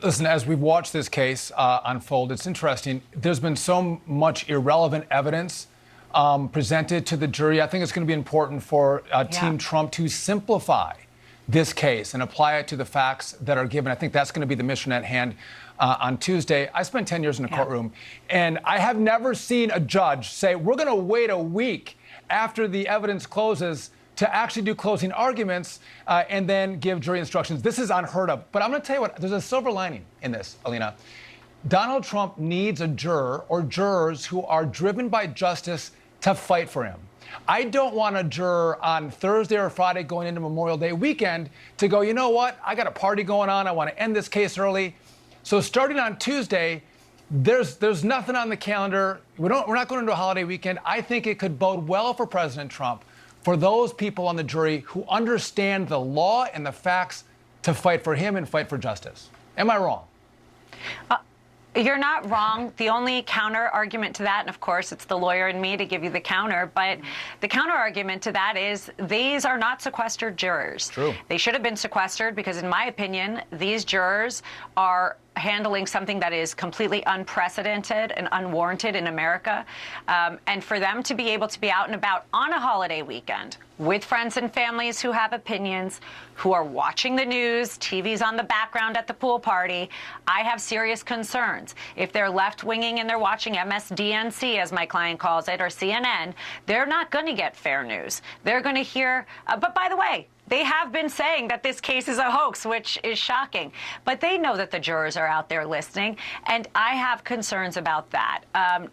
Listen, as we've watched this case unfold, it's interesting. There's been so much irrelevant evidence presented to the jury. I think it's going to be important for Team Trump to simplify this case and apply it to the facts that are given. I think that's going to be the mission at hand on Tuesday. I spent 10 years in a courtroom, and I have never seen a judge say, we're going to wait a week after the evidence closes to actually do closing arguments and then give jury instructions. This is unheard of. But I'm going to tell you what, there's a silver lining in this, Alina. Donald Trump needs a juror or jurors who are driven by justice to fight for him. I don't want a juror on Thursday or Friday going into Memorial Day weekend to go, you know what, I got a party going on, I want to end this case early. So starting on Tuesday, there's nothing on the calendar. We're not going into a holiday weekend. I think it could bode well for President Trump, for those people on the jury who understand the law and the facts to fight for him and fight for justice. Am I wrong? You're not wrong. The only counter argument to that, and of course it's the lawyer in me to give you the counter, but the counter argument to that is these are not sequestered jurors. True. They should have been sequestered because, in my opinion, these jurors are handling something that is completely unprecedented and unwarranted in America. And for them to be able to be out and about on a holiday weekend with friends and families who have opinions, who are watching the news, TV's on the background at the pool party, I have serious concerns. If they're left-winging and they're watching MSDNC, as my client calls it, or CNN, they're not going to get fair news. They're going to hear, but by the way, they have been saying that this case is a hoax, which is shocking. But they know that the jurors are out there listening, and I have concerns about that.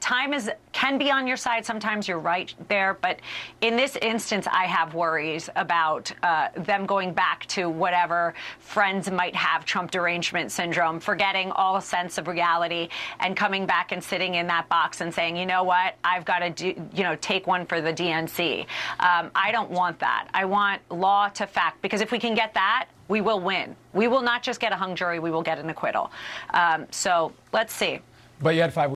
Time can be on your side. Sometimes you're right there. But in this instance, I have worries about them going back to whatever friends might have Trump derangement syndrome, forgetting all sense of reality, and coming back and sitting in that box and saying, you know what, I've got to take one for the DNC. I don't want that. I want law to fact, because if we can get that, we will win. We will not just get a hung jury, we will get an acquittal. So let's see. But you had 5 weeks.